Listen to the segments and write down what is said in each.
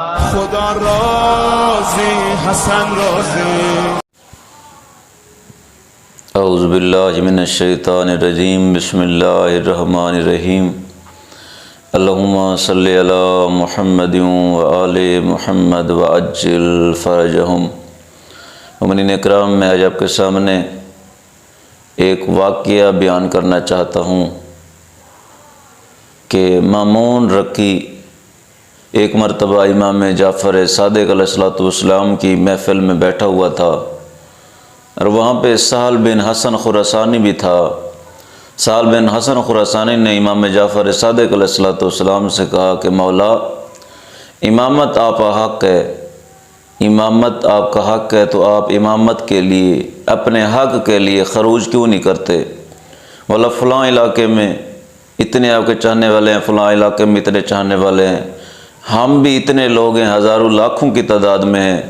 خدا راضی حسن راضی. اعوذ باللہ من الشیطان الرجیم. بسم اللہ الرحمن الرحیم. اللہم صلی علی محمد و آل محمد وعجل فرجہم. مومنین اکرام، میں آج آپ کے سامنے ایک واقعہ بیان کرنا چاہتا ہوں کہ مامون رکی ایک مرتبہ امام جعفر صادق علیہ السلام کی محفل میں بیٹھا ہوا تھا، اور وہاں پہ سہل بن حسن خراسانی بھی تھا. سہل بن حسن خراسانی نے امام جعفر صادق علیہ السلام سے کہا کہ مولا، امامت آپ کا حق ہے، امامت آپ کا حق ہے، تو آپ امامت کے لیے، اپنے حق کے لیے خروج کیوں نہیں کرتے؟ مولا، فلاں علاقے میں اتنے آپ کے چاہنے والے ہیں، فلاں علاقے میں اتنے چاہنے والے ہیں، ہم بھی اتنے لوگ ہیں، ہزاروں لاکھوں کی تعداد میں ہیں.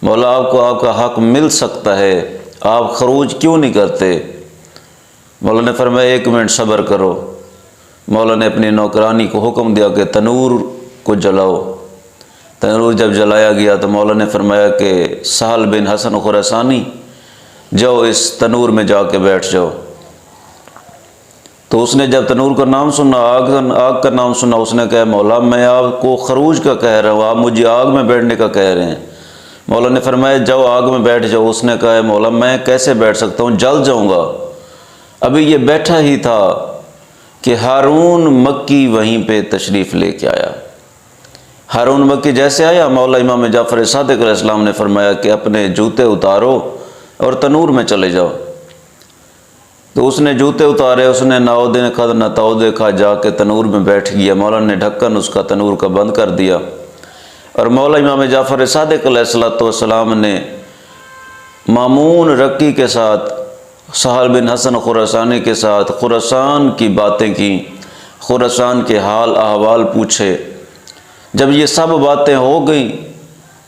مولا، آپ کو آپ کا حق مل سکتا ہے، آپ خروج کیوں نہیں کرتے؟ مولا نے فرمایا 1 منٹ صبر کرو. مولا نے اپنی نوکرانی کو حکم دیا کہ تنور کو جلاؤ. تنور جب جلایا گیا تو مولا نے فرمایا کہ سہل بن حسن خراسانی، جاؤ اس تنور میں جا کے بیٹھ جاؤ. تو اس نے جب تنور کا نام سنا، آگ کا نام سنا، اس نے کہا مولا، میں آپ کو خروج کا کہہ رہا ہوں، آپ مجھے آگ میں بیٹھنے کا کہہ رہے ہیں. مولا نے فرمایا جاؤ آگ میں بیٹھ جاؤ. اس نے کہا مولا، میں کیسے بیٹھ سکتا ہوں، جل جاؤں گا. ابھی یہ بیٹھا ہی تھا کہ ہارون مکی وہیں پہ تشریف لے کے آیا. ہارون مکی جیسے آیا، مولا امام جعفر صادق علیہ السلام نے فرمایا کہ اپنے جوتے اتارو اور تنور میں چلے جاؤ. تو اس نے جوتے اتارے، اس نے نہ دیکھا نہ تاؤ دیکھا، جا کے تنور میں بیٹھ گیا. مولا نے ڈھکن اس کا تنور کا بند کر دیا، اور مولا امام جعفر صادق علیہ السلام نے مامون رکی کے ساتھ، سہل بن حسن خراسانی کے ساتھ خراسان کی باتیں کی، خراسان کے حال احوال پوچھے. جب یہ سب باتیں ہو گئیں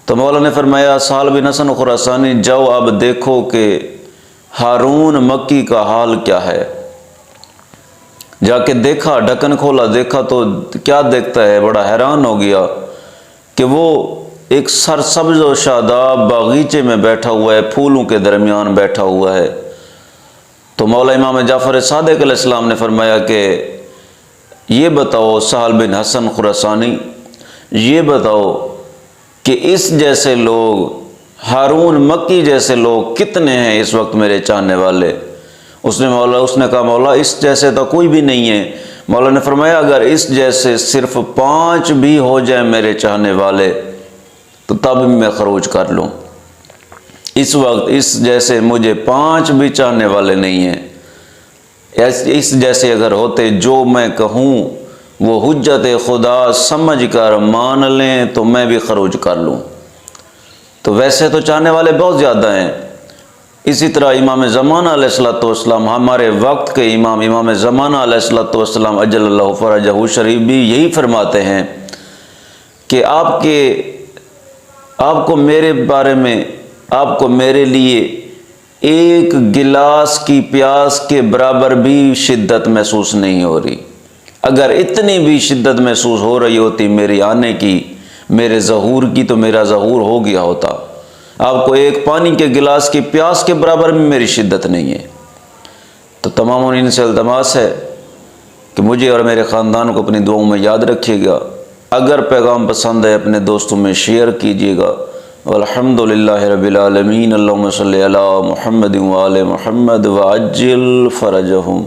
تو مولا نے فرمایا سہل بن حسن خراسانی، جاؤ اب دیکھو کہ ہارون مکی کا حال کیا ہے. جا کے دیکھا، ڈھکن کھولا، دیکھا تو کیا دیکھتا ہے، بڑا حیران ہو گیا کہ وہ ایک سرسبز و شاداب باغیچے میں بیٹھا ہوا ہے، پھولوں کے درمیان بیٹھا ہوا ہے. تو مولا امام جعفر صادق علیہ السلام نے فرمایا کہ یہ بتاؤ سہل بن حسن خراسانی، یہ بتاؤ کہ اس جیسے لوگ، ہارون مکی جیسے لوگ کتنے ہیں اس وقت میرے چاہنے والے؟ اس نے کہا مولا، اس جیسے تو کوئی بھی نہیں ہے. مولا نے فرمایا اگر اس جیسے صرف 5 بھی ہو جائیں میرے چاہنے والے تو تب میں خروج کر لوں. اس وقت اس جیسے مجھے 5 بھی چاہنے والے نہیں ہیں. اس جیسے اگر ہوتے، جو میں کہوں وہ حجت خدا سمجھ کر مان لیں تو میں بھی خروج کر لوں. تو ویسے تو چاہنے والے بہت زیادہ ہیں. اسی طرح امام زمانہ علیہ السلام، ہمارے وقت کے امام زمانہ علیہ السلام اجل اللہ فرجہ شریف بھی یہی فرماتے ہیں کہ آپ کو میرے بارے میں، آپ کو میرے لیے 1 گلاس کی پیاس کے برابر بھی شدت محسوس نہیں ہو رہی. اگر اتنی بھی شدت محسوس ہو رہی ہوتی میری آنے کی، میرے ظہور کی، تو میرا ظہور ہو گیا ہوتا. آپ کو 1 پانی کے گلاس کی پیاس کے برابر بھی میری شدت نہیں ہے. تو تمام ان سے التماس ہے کہ مجھے اور میرے خاندان کو اپنی دعاؤں میں یاد رکھیے گا. اگر پیغام پسند ہے اپنے دوستوں میں شیئر کیجیے گا. والحمدللہ رب العالمین. اللہم صلی علی محمد و آل محمد وعجل فرجہم.